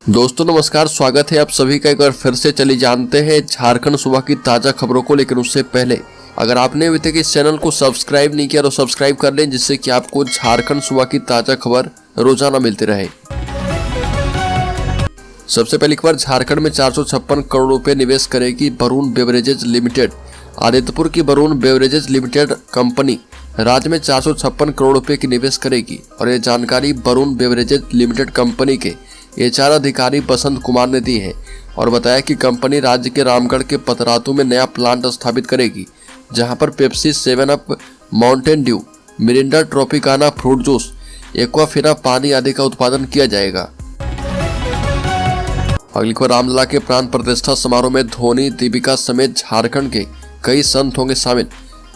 दोस्तों नमस्कार, स्वागत है आप सभी का एक बार फिर से। चलिए जानते हैं झारखंड सूबा की ताज़ा खबरों को। लेकिन उससे पहले अगर आपने अभी तक इस चैनल को सब्सक्राइब नहीं किया तो सब्सक्राइब कर लें, जिससे कि आपको झारखंड सूबा की ताज़ा खबर रोजाना मिलती रहे। सबसे पहली खबर, झारखंड में 456 करोड़ रुपए निवेश करेगी वरुण बेवरेजेज लिमिटेड। आदित्यपुर की वरुण बेवरेजेज लिमिटेड कंपनी राज्य में 456 करोड़ रुपए की निवेश करेगी और ये जानकारी वरुण बेवरेजेज लिमिटेड कंपनी के HR अधिकारी बसंत कुमार ने दी है और बताया कि कंपनी राज्य के रामगढ़ के पतरातू में नया प्लांट स्थापित करेगी, जहां पर Pepsi, 7 up, Mountain Dew, Mirinda, Tropicana fruit juice, Aquafina पानी आदि का उत्पादन किया जाएगा। अगली खबर, रामलला के प्राण प्रतिष्ठा समारोह में धोनी, दीपिका समेत झारखंड के कई संत होंगे शामिल।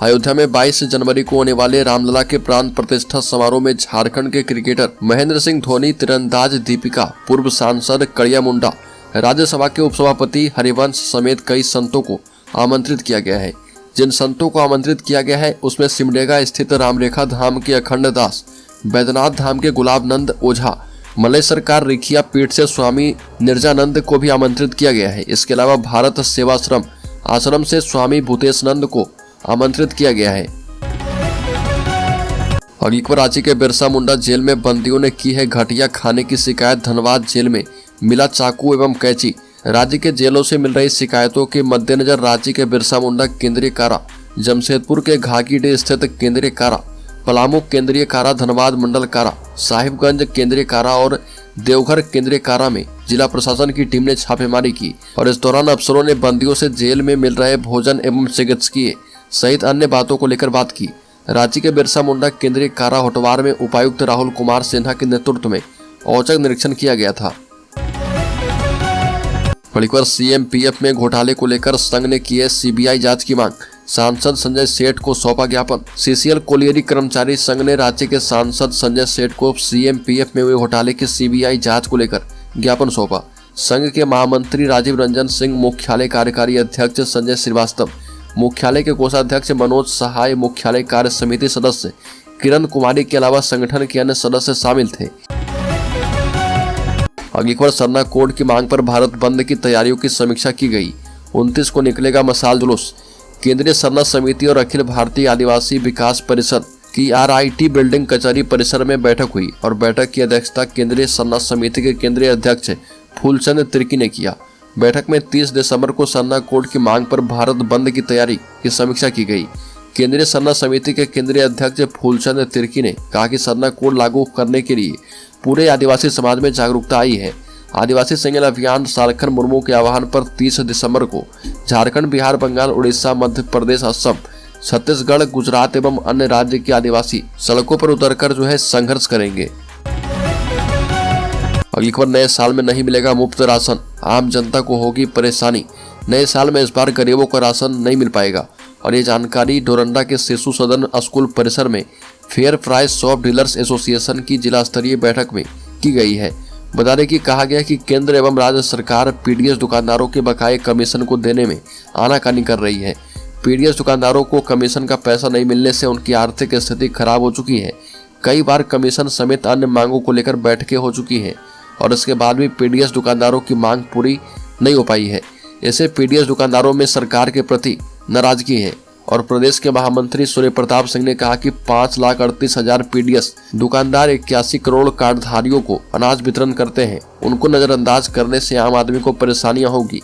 अयोध्या में 22 जनवरी को होने वाले रामलला के प्राण प्रतिष्ठा समारोह में झारखंड के क्रिकेटर महेंद्र सिंह धोनी, तीरंदाज दीपिका, पूर्व सांसद कड़िया मुंडा, राज्यसभा के उपसभापति हरिवंश समेत कई संतों को आमंत्रित किया गया है। जिन संतों को आमंत्रित किया गया है उसमें सिमडेगा स्थित रामरेखा धाम के अखंड दास, बैद्यनाथ धाम के गुलाबनंद ओझा, मलय सरकार रिखिया पीठ से स्वामी निर्जानंद को भी आमंत्रित किया गया है। इसके अलावा भारत सेवाश्रम आश्रम से स्वामी भूतेशनंद को आमंत्रित किया गया है। अगली खबर, रांची के बिरसा मुंडा जेल में बंदियों ने की है घटिया खाने की शिकायत। धनबाद जेल में मिला चाकू एवं कैंची। राज्य के जेलों से मिल रही शिकायतों के मद्देनजर रांची के बिरसा मुंडा केंद्रीय कारा, जमशेदपुर के घाघीडीह स्थित केंद्रीय कारा, पलामू केंद्रीय कारा, धनबाद मंडल कारा, साहिबगंज केंद्रीय कारा और देवघर केंद्रीय कारा में जिला प्रशासन की टीम ने छापेमारी की और इस दौरान अफसरों ने बंदियों से जेल में मिल रहे भोजन एवं चिकित्सकीय सहित अन्य बातों को लेकर बात की। रांची के बिरसा मुंडा केंद्रीय कारा होटवार में उपायुक्त राहुल कुमार सिन्हा के नेतृत्व में औचक निरीक्षण किया गया था। CMPF में घोटाले को लेकर संघ ने की है CBI जांच की मांग। सांसद संजय सेठ को सौंपा ज्ञापन। CCL कोलियरी कर्मचारी संघ ने राज्य के सांसद संजय सेठ को CMPF में हुए घोटाले की CBI जांच को लेकर ज्ञापन सौंपा। संघ के महामंत्री राजीव रंजन सिंह, मुख्यालय कार्यकारी अध्यक्ष संजय श्रीवास्तव, मुख्यालय के कोषाध्यक्ष मनोज सहाय, मुख्यालय कार्य समिति सदस्य किरण कुमारी के अलावा संगठन के अन्य सदस्य शामिल थे। अगली खबर, सरना कोड की मांग पर भारत बंद की तैयारियों की समीक्षा की गई। 29 को निकलेगा मशाल जुलूस। केंद्रीय सरना समिति और अखिल भारतीय आदिवासी विकास परिषद की RIT बिल्डिंग कचहरी परिसर में बैठक हुई और बैठक की अध्यक्षता केंद्रीय सरना समिति के केंद्रीय अध्यक्ष फूलचंद तिर्की ने किया। बैठक में 30 दिसंबर को सरना कोड की मांग पर भारत बंद की तैयारी की समीक्षा की गई। केंद्रीय सरना समिति के केंद्रीय अध्यक्ष फूलचंद तिर्की ने कहा कि सरना कोड लागू करने के लिए पूरे आदिवासी समाज में जागरूकता आई है। आदिवासी संगठन अभियान सालखन मुर्मू के आह्वान पर 30 दिसंबर को झारखंड, बिहार, बंगाल, उड़ीसा, मध्य प्रदेश, असम, छत्तीसगढ़, गुजरात एवं अन्य राज्य के आदिवासी सड़कों पर उतरकर संघर्ष करेंगे। अगली खबर, नए साल में नहीं मिलेगा मुफ्त राशन, आम जनता को होगी परेशानी। नए साल में इस बार गरीबों को राशन नहीं मिल पाएगा और ये जानकारी डोरंडा के शिशु सदन स्कूल परिसर में fair price shop dealers association की जिला स्तरीय बैठक में की गई है। बता दें कि कहा गया कि केंद्र एवं राज्य सरकार PDS दुकानदारों के बकाये कमीशन को देने में आनाकानी कर रही है। PDS दुकानदारों को कमीशन का पैसा नहीं मिलने से उनकी आर्थिक स्थिति खराब हो चुकी है। कई बार कमीशन समेत अन्य मांगों को लेकर बैठकें हो चुकी है और इसके बाद भी PDS दुकानदारों की मांग पूरी नहीं हो पाई है। ऐसे PDS दुकानदारों में सरकार के प्रति नाराजगी है और प्रदेश के महामंत्री सूर्य प्रताप सिंह ने कहा कि 5,38,000 PDS दुकानदार 81 करोड़ कार्डधारियों को अनाज वितरण करते हैं। उनको नजरअंदाज करने से आम आदमी को परेशानियां होगी।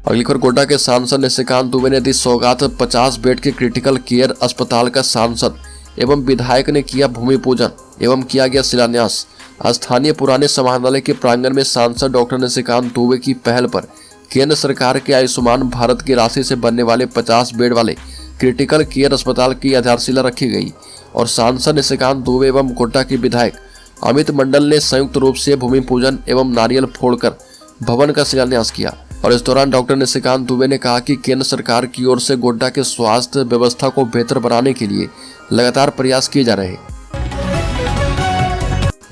अगली खबर, गोड्डा के सांसद निशिकांत दुबे ने दी सौगात। 50 बेड के क्रिटिकल केयर अस्पताल का सांसद एवं विधायक ने किया भूमि पूजन एवं किया गया शिलान्यास। स्थानीय पुराने समाहरणालय के प्रांगण में सांसद डॉक्टर निशिकांत दुबे की पहल पर केंद्र सरकार के आयुष्मान भारत की राशि से बनने वाले 50 बेड वाले क्रिटिकल केयर अस्पताल की आधारशिला रखी गई और सांसद निशिकांत दुबे एवं गोड्डा के विधायक अमित मंडल ने संयुक्त रूप से भूमि पूजन एवं नारियल फोड़कर भवन का शिलान्यास किया। और इस दौरान डॉक्टर निशिकांत दुबे ने कहा कि केंद्र सरकार की ओर से गोड्डा के स्वास्थ्य व्यवस्था को बेहतर बनाने के लिए लगातार प्रयास किए जा रहे हैं।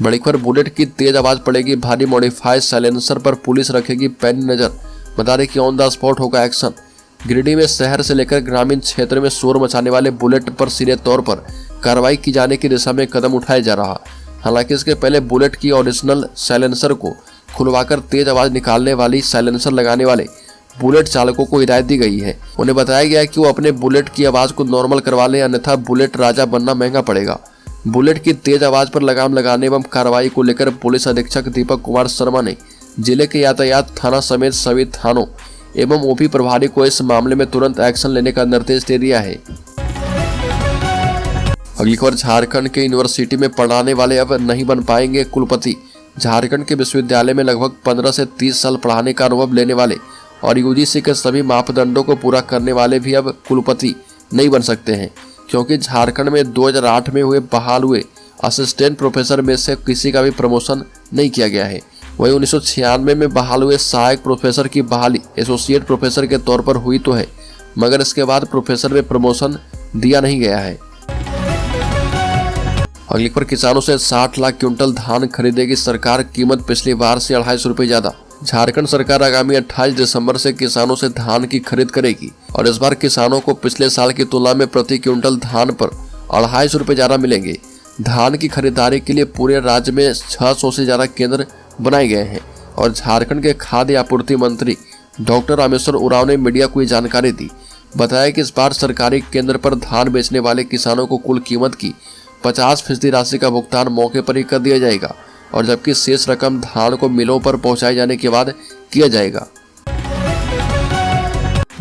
बड़ी खबर, बुलेट की तेज आवाज पड़ेगी भारी, मॉडिफाइड साइलेंसर पर पुलिस रखेगी पैनी नजर। बता दें कि ऑन द स्पॉट होगा एक्शन। गिरिडीह में शहर से लेकर ग्रामीण क्षेत्र में शोर मचाने वाले बुलेट पर सीधे तौर पर कार्रवाई की जाने की दिशा में कदम उठाया जा रहा। हालांकि इसके पहले बुलेट की ओरिजिनल साइलेंसर को खुलवाकर तेज आवाज निकालने वाली साइलेंसर लगाने वाले बुलेट चालकों को हिदायत दी गई है। उन्हें बताया गया है कि वो अपने बुलेट की आवाज को नॉर्मल करवा लें, अन्यथा बुलेट राजा बनना महंगा पड़ेगा। बुलेट की तेज आवाज पर लगाम लगाने एवं कार्रवाई को लेकर पुलिस अधीक्षक दीपक कुमार शर्मा ने जिले के यातायात थाना समेत सभी थानों एवं ओपी प्रभारी को इस मामले में तुरंत एक्शन लेने का निर्देश दे दिया है। अगली खबर, झारखंड के यूनिवर्सिटी में पढ़ाने वाले अब नहीं बन पाएंगे कुलपति। झारखंड के विश्वविद्यालय में लगभग 15 से 30 साल पढ़ाने का अनुभव लेने वाले और यूजीसी के सभी मापदंडों को पूरा करने वाले भी अब कुलपति नहीं बन सकते हैं, क्योंकि झारखंड में 2008 में बहाल हुए असिस्टेंट प्रोफेसर में से किसी का भी प्रमोशन नहीं किया गया है। वहीं 1996 में बहाल हुए सहायक प्रोफेसर की बहाली एसोसिएट प्रोफेसर के तौर पर हुई तो है, मगर इसके बाद प्रोफेसर में प्रमोशन दिया नहीं गया है। अगली पर किसानों से 60 लाख क्विंटल धान खरीदेगी सरकार, कीमत पिछली बार से 250 रुपये ज्यादा। झारखंड सरकार आगामी 28 दिसंबर से किसानों से धान की खरीद करेगी और इस बार किसानों को पिछले साल की तुलना में प्रति क्विंटल धान पर 250 रुपये ज्यादा मिलेंगे। धान की खरीदारी के लिए पूरे राज्य में 600 से ज्यादा केंद्र बनाए गए हैं और झारखंड के खाद्य आपूर्ति मंत्री डॉक्टर रामेश्वर उरांव ने मीडिया को ये जानकारी दी। बताया कि इस बार सरकारी केंद्र पर धान बेचने वाले किसानों को कुल कीमत की 50% राशि का भुगतान मौके पर ही कर दिया जाएगा और जबकि शेष रकम धान को मिलों पर पहुंचाए जाने के बाद किया जाएगा।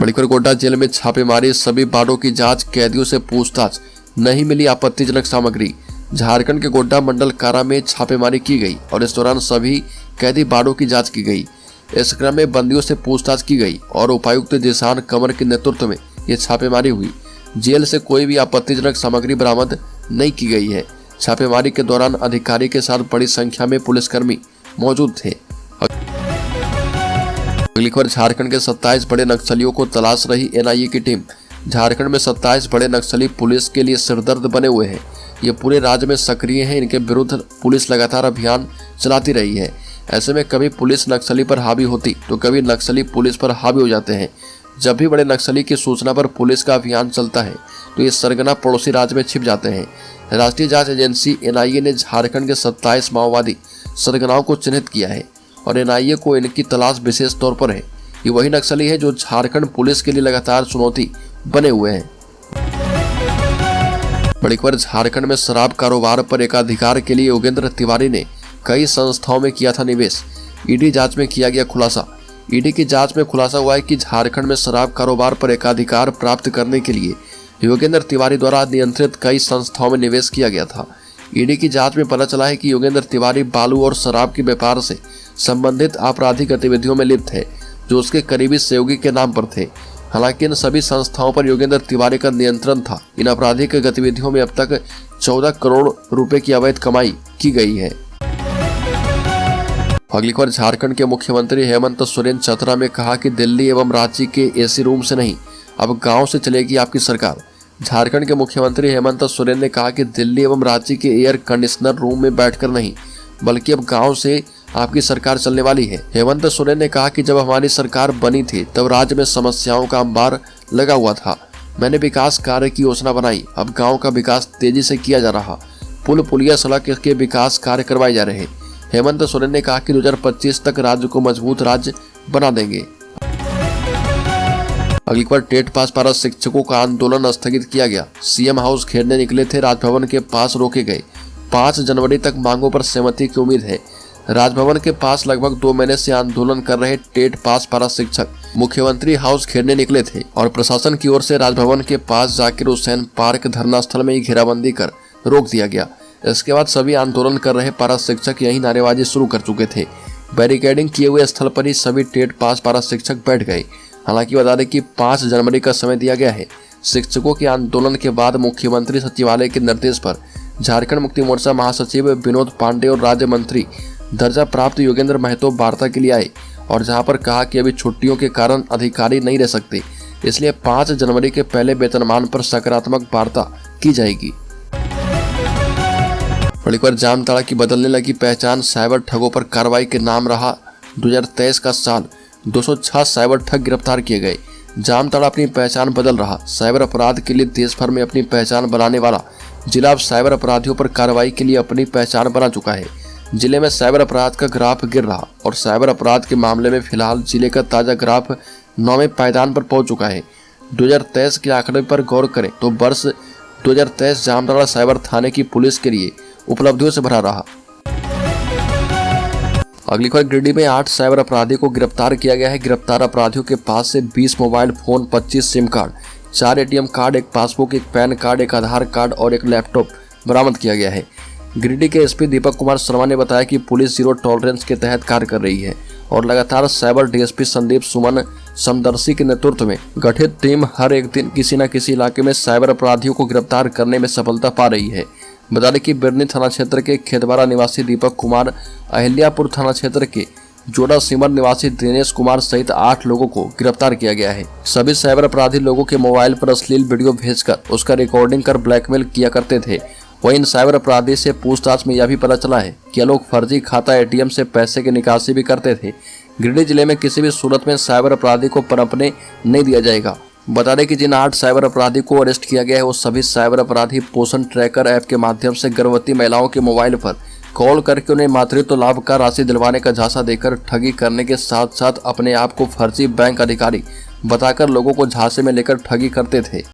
बड़ीखबर, गोड्डा जेल में छापेमारी, सभी बाड़ों की जांच, कैदियों से पूछताछ, नहीं मिली आपत्तिजनक सामग्री। झारखंड के गोड्डा मंडल कारा में छापेमारी की गई और इस दौरान सभी कैदी बाड़ों की जांच की गई। इस क्रम में बंदियों से पूछताछ की गई और उपायुक्त जिशान कमर के नेतृत्व में ये छापेमारी हुई। जेल से कोई भी आपत्तिजनक सामग्री बरामद नहीं की गई है। छापेमारी के दौरान अधिकारी के साथ बड़ी संख्या में पुलिसकर्मी मौजूद थे। अगली खबर, झारखंड के 27 बड़े नक्सलियों को तलाश रही एनआईए की टीम। झारखंड में 27 बड़े नक्सली पुलिस के लिए सिरदर्द बने हुए हैं। ये पूरे राज्य में सक्रिय हैं। इनके विरुद्ध पुलिस लगातार अभियान चलाती रही है। ऐसे में कभी पुलिस नक्सली पर हावी होती तो कभी नक्सली पुलिस पर हावी हो जाते हैं। जब भी बड़े नक्सली की सूचना पर पुलिस का अभियान चलता है तो ये सरगना पड़ोसी राज्य में छिप जाते हैं। राष्ट्रीय जांच एजेंसी एनआईए ने झारखंड के 27 माओवादी सरगनाओं को चिन्हित किया है और एनआईए को इनकी तलाश विशेष तौर पर है। ये वही नक्सली है जो झारखंड पुलिस के लिए लगातार चुनौती बने हुए हैं। बड़ी खबर, झारखंड में शराब कारोबार पर एकाधिकार के लिए योगेंद्र तिवारी ने कई संस्थाओं में किया था निवेश। ईडी जांच में किया गया खुलासा। ईडी की जांच में खुलासा हुआ है कि झारखंड में शराब कारोबार पर एकाधिकार प्राप्त करने के लिए योगेंद्र तिवारी द्वारा नियंत्रित कई संस्थाओं में निवेश किया गया था। ईडी की जांच में पता चला है कि योगेंद्र तिवारी बालू और शराब के व्यापार से संबंधित आपराधिक गतिविधियों में लिप्त है, जो उसके करीबी सहयोगी के नाम पर थे। हालांकि इन सभी संस्थाओं पर योगेंद्र तिवारी का नियंत्रण था। इन आपराधिक गतिविधियों में अब तक 14 करोड़ रुपए की अवैध कमाई की गई है। अगली खबर, झारखंड के मुख्यमंत्री हेमंत सोरेन चतरा में कहा कि दिल्ली एवं रांची के एसी रूम से नहीं, अब गांव से चलेगी आपकी सरकार। झारखंड के मुख्यमंत्री हेमंत सोरेन ने कहा कि दिल्ली एवं रांची के एयर कंडीशनर रूम में बैठकर नहीं, बल्कि अब गांव से आपकी सरकार चलने वाली है। हेमंत सोरेन ने कहा कि जब हमारी सरकार बनी थी तब राज्य में समस्याओं का अंबार लगा हुआ था। मैंने विकास कार्य की योजना बनाई। अब गाँव का विकास तेजी से किया जा रहा, पुल पुलिया सड़क के विकास कार्य करवाए जा रहे। हेमंत सोरेन ने कहा कि 2025 तक राज्य को मजबूत राज्य बना देंगे। अगली बार, टेट पास पारा शिक्षकों का आंदोलन स्थगित किया गया। सीएम हाउस घेरने निकले थे, राजभवन के पास रोके गए। 5 जनवरी तक मांगों पर सहमति की उम्मीद है। राजभवन के पास लगभग 2 महीने से आंदोलन कर रहे टेट पास पारा शिक्षक मुख्यमंत्री हाउस घेरने निकले थे और प्रशासन की ओर से राजभवन के पास जाकिर हुसैन पार्क धरना स्थल में ही घेराबंदी कर रोक दिया गया। इसके बाद सभी आंदोलन कर रहे पारा शिक्षक यही नारेबाजी शुरू कर चुके थे। बैरिकेडिंग किए हुए स्थल पर ही सभी टेट पास पारा शिक्षक बैठ गए। हालांकि बता दें कि 5 जनवरी का समय दिया गया है। शिक्षकों के आंदोलन के बाद मुख्यमंत्री सचिवालय के निर्देश पर झारखंड मुक्ति मोर्चा महासचिव विनोद पांडे और राज्य मंत्री दर्जा प्राप्त योगेंद्र महतो वार्ता के लिए आए और जहां पर कहा कि अभी छुट्टियों के कारण अधिकारी नहीं रह सकते, इसलिए 5 जनवरी के पहले वेतनमान पर सकारात्मक वार्ता की जाएगी। बड़ी खबर, जामताड़ा की बदलने लगी पहचान, साइबर ठगों पर कार्रवाई के नाम रहा 2023 का साल। 206 साइबर ठग गिरफ्तार किए गए। जामताड़ा अपनी पहचान बदल रहा। साइबर अपराध के लिए देश भर में अपनी पहचान बनाने वाला जिला अब साइबर अपराधियों पर कार्रवाई के लिए अपनी पहचान बना चुका है। जिले में साइबर अपराध का ग्राफ गिर रहा और साइबर अपराध के मामले में फिलहाल जिले का ताजा ग्राफ 9वें पायदान पर पहुंच चुका है। 2023 के आंकड़े पर गौर करें तो वर्ष 2023 जामताड़ा साइबर थाने की पुलिस के लिए उपलब्धियों से भरा रहा। अगली खबर, गिरिडीह में 8 साइबर अपराधी को गिरफ्तार किया गया है। गिरफ्तार अपराधियों के पास से 20 mobile phone, 25 SIM card, 4 ATM card, एक पासबुक, एक पैन कार्ड, एक आधार कार्ड और एक लैपटॉप बरामद किया गया है। गिरिडीह के SP दीपक कुमार शर्मा ने बताया कि पुलिस जीरो टॉलरेंस के तहत कार्य कर रही है और लगातार साइबर DSP संदीप सुमन समदर्शी के नेतृत्व में गठित टीम हर एक दिन किसी न किसी इलाके में साइबर अपराधियों को गिरफ्तार करने में सफलता पा रही है। बता दें कि बिरनी थाना क्षेत्र के खेतबारा निवासी दीपक कुमार, अहिल्यापुर थाना क्षेत्र के जोड़ा सिमर निवासी दिनेश कुमार सहित 8 लोगों को गिरफ्तार किया गया है। सभी साइबर अपराधी लोगों के मोबाइल पर अश्लील वीडियो भेजकर उसका रिकॉर्डिंग कर ब्लैकमेल किया करते थे। वहीं इन साइबर अपराधी से पूछताछ में यह भी पता चला है कि ये लोग फर्जी खाता ATM से पैसे की निकासी भी करते थे। गिरिडीह जिले में किसी भी सूरत में साइबर अपराधी को पनपने नहीं दिया जाएगा। बता दें कि जिन 8 साइबर अपराधी को अरेस्ट किया गया है वो सभी साइबर अपराधी पोषण ट्रैकर ऐप के माध्यम से गर्भवती महिलाओं के मोबाइल पर कॉल करके उन्हें मातृत्व लाभ का राशि दिलवाने का झांसा देकर ठगी करने के साथ साथ अपने आप को फर्जी बैंक अधिकारी बताकर लोगों को झांसे में लेकर ठगी करते थे।